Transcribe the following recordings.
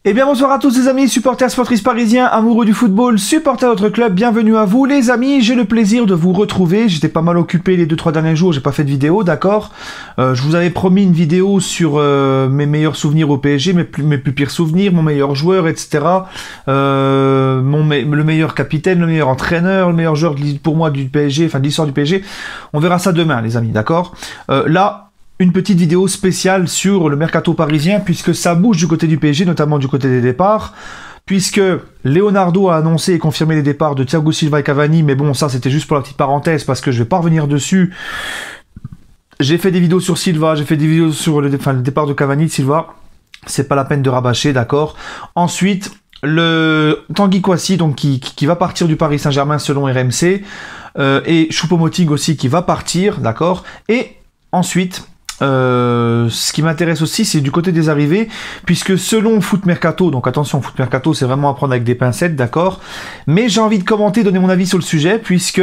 Eh bien bonsoir à tous les amis, supporters sportifs parisiens, amoureux du football, supporters de notre club, bienvenue à vous les amis, j'ai le plaisir de vous retrouver, j'étais pas mal occupé les 2-3 derniers jours, j'ai pas fait de vidéo, d'accord, je vous avais promis une vidéo sur mes meilleurs souvenirs au PSG, mes plus pires souvenirs, mon meilleur joueur, etc. Le meilleur capitaine, le meilleur entraîneur, le meilleur joueur pour moi du PSG, enfin de l'histoire du PSG, on verra ça demain les amis, d'accord. Là, une petite vidéo spéciale sur le mercato parisien, puisque ça bouge du côté du PSG, notamment du côté des départs, puisque Leonardo a annoncé et confirmé les départs de Thiago Silva et Cavani, mais bon, ça c'était juste pour la petite parenthèse, parce que je vais pas revenir dessus. J'ai fait des vidéos sur Silva, j'ai fait des vidéos sur le départ de Cavani, de Silva, c'est pas la peine de rabâcher, d'accord. Ensuite, le Tanguy Kouassi, donc qui va partir du Paris Saint-Germain selon RMC, et Choupo-Moting aussi qui va partir, d'accord. Et ensuite... ce qui m'intéresse aussi, c'est du côté des arrivées, puisque selon Foot Mercato, donc attention, Foot Mercato, c'est vraiment à prendre avec des pincettes, d'accord, mais j'ai envie de commenter, donner mon avis sur le sujet, puisque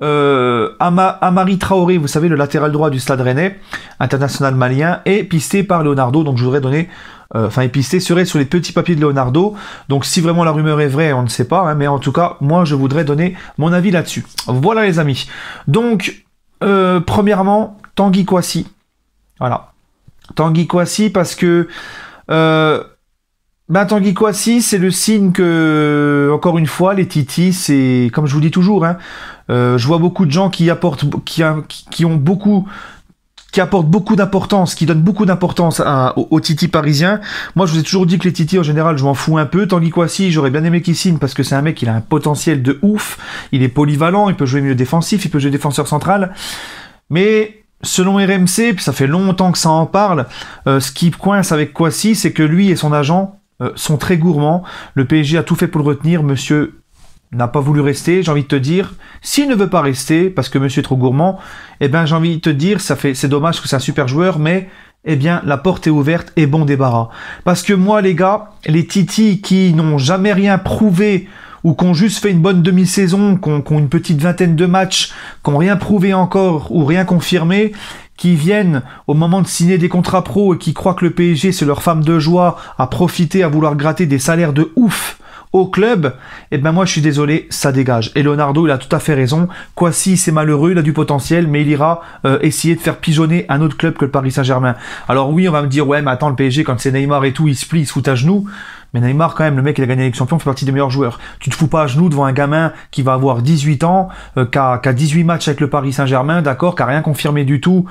Amari Traoré, vous savez, le latéral droit du Stade Rennais, international malien, est pisté par Leonardo, donc je voudrais donner... est pisté serait sur les petits papiers de Leonardo, donc si vraiment la rumeur est vraie, on ne sait pas, hein, mais en tout cas, moi, je voudrais donner mon avis là-dessus. Voilà les amis. Donc, premièrement, Tanguy Kouassi. Voilà. Tanguy Kouassi parce que Tanguy Kouassi, c'est le signe que, encore une fois, les titis, c'est comme je vous dis toujours, hein, je vois beaucoup de gens qui apportent beaucoup d'importance, qui donnent beaucoup d'importance aux titis parisiens. Moi, je vous ai toujours dit que les titis, en général, je m'en fous un peu. Tanguy Kouassi, j'aurais bien aimé qu'il signe parce que c'est un mec, il a un potentiel de ouf. Il est polyvalent, il peut jouer milieu défensif, il peut jouer défenseur central. Mais... selon RMC, puis ça fait longtemps que ça en parle, ce qui coince avec Kouassi, c'est que lui et son agent sont très gourmands. Le PSG a tout fait pour le retenir. Monsieur n'a pas voulu rester. J'ai envie de te dire, s'il ne veut pas rester, parce que monsieur est trop gourmand, eh ben j'ai envie de te dire, c'est dommage que c'est un super joueur, mais eh bien la porte est ouverte et bon débarras. Parce que moi les gars, les titis qui n'ont jamais rien prouvé, ou qui ont juste fait une bonne demi-saison, qui ont une petite vingtaine de matchs, qui n'ont rien prouvé encore ou rien confirmé, qui viennent au moment de signer des contrats pro et qui croient que le PSG c'est leur femme de joie à profiter, à vouloir gratter des salaires de ouf au club, et ben moi je suis désolé, ça dégage. Et Leonardo, il a tout à fait raison. Kouassi, c'est malheureux, il a du potentiel, mais il ira essayer de faire pigeonner un autre club que le Paris Saint-Germain. Alors oui, on va me dire, ouais, mais attends, le PSG, quand c'est Neymar et tout, il se plie, il se fout à genoux. Mais Neymar, quand même, le mec, il a gagné la Ligue des Champions, fait partie des meilleurs joueurs. Tu te fous pas à genoux devant un gamin qui va avoir 18 ans, qui a 18 matchs avec le Paris Saint-Germain, d'accord, qui a rien confirmé du tout.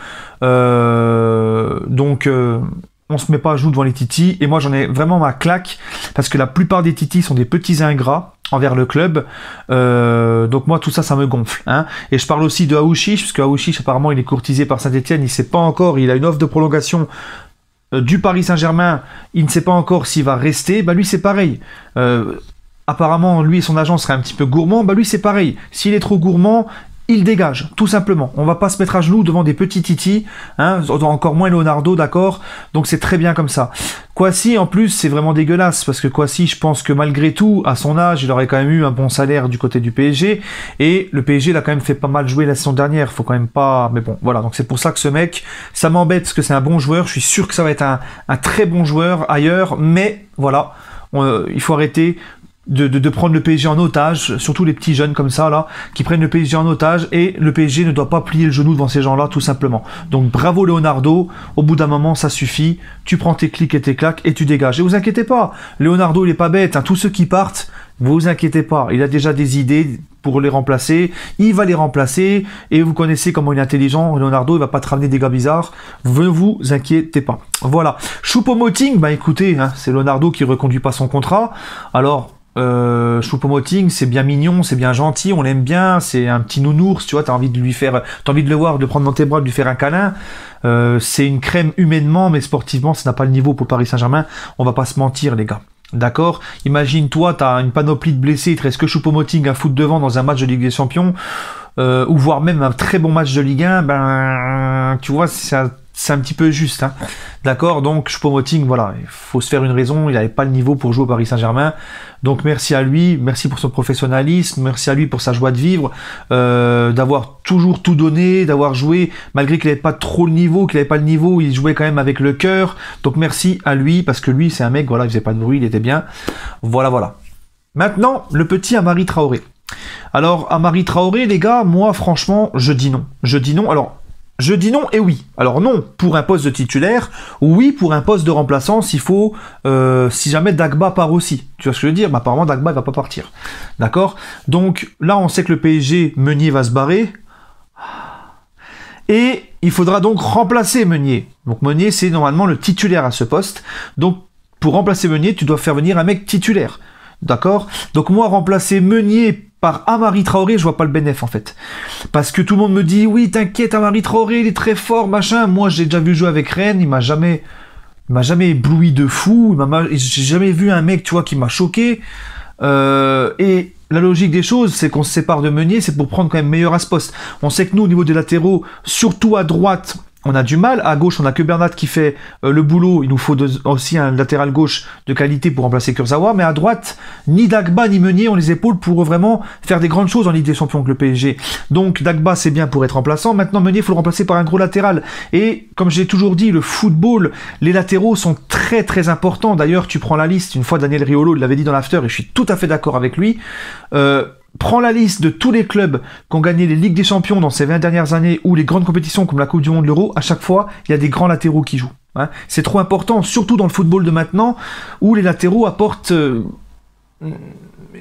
On se met pas à genoux devant les titis, et moi j'en ai vraiment ma claque, parce que la plupart des titis sont des petits ingrats envers le club, donc moi tout ça, ça me gonfle, hein. Et je parle aussi de Aouchiche, parce que Aouchiche apparemment il est courtisé par Saint-Etienne, il sait pas encore, il a une offre de prolongation du Paris Saint-Germain, il ne sait pas encore s'il va rester, bah lui c'est pareil, apparemment lui et son agent seraient un petit peu gourmands, bah lui c'est pareil, s'il est trop gourmand, il dégage, tout simplement. On va pas se mettre à genoux devant des petits titis, hein, encore moins Leonardo, d'accord. Donc c'est très bien comme ça. Kouassi, en plus, c'est vraiment dégueulasse, parce que Kouassi, je pense que malgré tout, à son âge, il aurait quand même eu un bon salaire du côté du PSG, et le PSG l'a quand même fait pas mal jouer la saison dernière, faut quand même pas... Mais bon, voilà, donc c'est pour ça que ce mec, ça m'embête, parce que c'est un bon joueur, je suis sûr que ça va être un très bon joueur ailleurs, mais voilà, il faut arrêter... De prendre le PSG en otage, surtout les petits jeunes comme ça là, qui prennent le PSG en otage, et le PSG ne doit pas plier le genou devant ces gens là, tout simplement. Donc bravo Leonardo, au bout d'un moment ça suffit, tu prends tes clics et tes claques et tu dégages. Et vous inquiétez pas, Leonardo il est pas bête, hein. Tous ceux qui partent, vous inquiétez pas, il a déjà des idées pour les remplacer, il va les remplacer, et vous connaissez comment il est intelligent, Leonardo, il va pas te ramener des gars bizarres, ne vous inquiétez pas. Voilà. Choupo-Moting, bah écoutez, hein, c'est Leonardo qui reconduit pas son contrat, alors... Choupo-Moting, c'est bien mignon, c'est bien gentil, on l'aime bien, c'est un petit nounours, tu vois, t'as envie de le voir, de le prendre dans tes bras, de lui faire un câlin. C'est une crème humainement, mais sportivement, ça n'a pas le niveau pour Paris Saint-Germain. On va pas se mentir, les gars. D'accord? Imagine-toi, t'as une panoplie de blessés, il te reste que Choupo-Moting à foutre devant dans un match de Ligue des Champions, ou voire même un très bon match de Ligue 1, ben, tu vois, c'est un petit peu juste, hein. D'accord, donc Choupo-Moting, voilà, il faut se faire une raison, il n'avait pas le niveau pour jouer au Paris Saint-Germain, donc merci à lui, merci pour son professionnalisme, merci à lui pour sa joie de vivre, d'avoir toujours tout donné, d'avoir joué, malgré qu'il n'avait pas trop le niveau, qu'il n'avait pas le niveau, il jouait quand même avec le cœur, donc merci à lui, parce que lui, c'est un mec, voilà, il faisait pas de bruit, il était bien, voilà, voilà. Maintenant, le petit Amari Traoré. Alors, Amari Traoré, les gars, moi, franchement, je dis non. Je dis non, alors... Je dis non et oui. Alors non pour un poste de titulaire, oui pour un poste de remplaçant s'il faut, si jamais Dagba part aussi. Tu vois ce que je veux dire? Bah, apparemment Dagba il va pas partir. D'accord? Donc là on sait que le PSG, Meunier va se barrer. Et il faudra donc remplacer Meunier. Donc Meunier c'est normalement le titulaire à ce poste. Donc pour remplacer Meunier, tu dois faire venir un mec titulaire. D'accord? Donc moi remplacer Meunier par Amari Traoré, je vois pas le bénéfice en fait. Parce que tout le monde me dit, oui, t'inquiète, Amari Traoré, il est très fort, machin. Moi, j'ai déjà vu jouer avec Rennes, il m'a jamais ébloui de fou. J'ai jamais vu un mec, tu vois, qui m'a choqué. Et la logique des choses, c'est qu'on se sépare de Meunier, c'est pour prendre quand même meilleur à ce poste. On sait que nous, au niveau des latéraux, surtout à droite, on a du mal. À gauche, on a que Bernat qui fait le boulot. Il nous faut aussi un latéral gauche de qualité pour remplacer Kurzawa. Mais à droite, ni Dagba ni Meunier ont les épaules pour vraiment faire des grandes choses en Ligue des Champions avec le PSG. Donc Dagba, c'est bien pour être remplaçant. Maintenant, Meunier, il faut le remplacer par un gros latéral. Et comme j'ai toujours dit, le football, les latéraux sont très très importants. D'ailleurs, tu prends la liste. Une fois, Daniel Riolo l'avait dit dans l'after et je suis tout à fait d'accord avec lui. Prends la liste de tous les clubs qui ont gagné les Ligues des Champions dans ces 20 dernières années ou les grandes compétitions comme la Coupe du Monde, l'Euro, à chaque fois, il y a des grands latéraux qui jouent. Hein. C'est trop important, surtout dans le football de maintenant, où les latéraux apportent...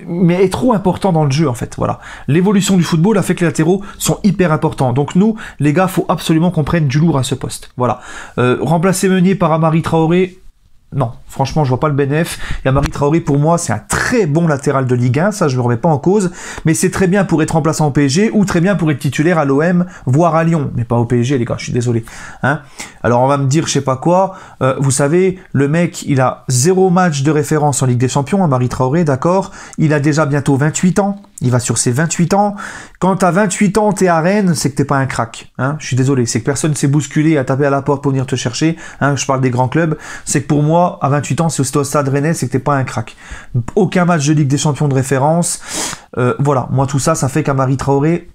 mais est trop important dans le jeu, en fait. Voilà. L'évolution du football a fait que les latéraux sont hyper importants. Donc nous, les gars, faut absolument qu'on prenne du lourd à ce poste. Voilà. Remplacer Meunier par Amari Traoré... Non, franchement, je vois pas le bénéfice. Et Amari Traoré, pour moi, c'est un très bon latéral de Ligue 1, ça je le remets pas en cause, mais c'est très bien pour être remplaçant au PSG ou très bien pour être titulaire à l'OM, voire à Lyon, mais pas au PSG, les gars, je suis désolé. Hein, alors on va me dire, je sais pas quoi, vous savez, le mec, il a 0 match de référence en Ligue des Champions, Amari Traoré, d'accord, il a déjà bientôt 28 ans, il va sur ses 28 ans. Quand t'as 28 ans, t'es à Rennes, c'est que t'es pas un crack. Hein, je suis désolé, c'est que personne s'est bousculé à taper à la porte pour venir te chercher. Hein, je parle des grands clubs. C'est que pour moi, à 28 ans, si c'est au Stade Rennais, c'est que t'es pas un crack. Aucun match de Ligue des Champions de référence. Voilà, moi tout ça, ça fait qu'Amari Traoré,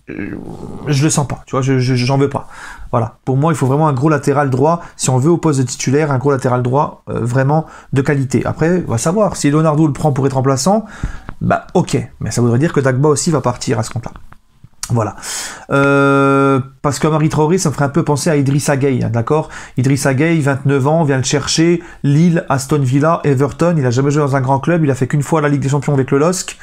je le sens pas, tu vois, j'en veux pas. Voilà, pour moi, il faut vraiment un gros latéral droit, si on veut au poste de titulaire, un gros latéral droit vraiment de qualité. Après, on va savoir, si Leonardo le prend pour être remplaçant, bah ok, mais ça voudrait dire que Dagba aussi va partir à ce compte-là. Voilà. Parce qu'Amari Traoré, ça me ferait un peu penser à Idrissa Gueye, hein, d'accord? Idrissa Gueye, 29 ans, vient le chercher, Lille, Aston Villa, Everton, il a jamais joué dans un grand club, il a fait qu'une fois la Ligue des Champions avec le LOSC,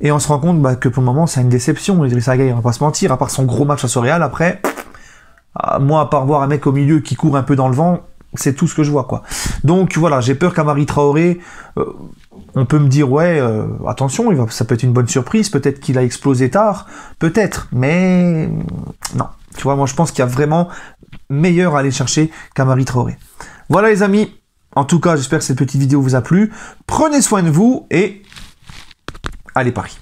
et on se rend compte que pour le moment, c'est une déception, Idrissa Gueye, on va pas se mentir, à part son gros match à Soreal, après, moi, à part voir un mec au milieu qui court un peu dans le vent, c'est tout ce que je vois, quoi. Donc voilà, j'ai peur qu'Amari Traoré, on peut me dire, ouais, attention, ça peut être une bonne surprise, peut-être qu'il a explosé tard, peut-être, mais non. Tu vois, moi je pense qu'il y a vraiment meilleur à aller chercher qu'Amari Traoré. Voilà les amis, en tout cas, j'espère que cette petite vidéo vous a plu. Prenez soin de vous et allez Paris.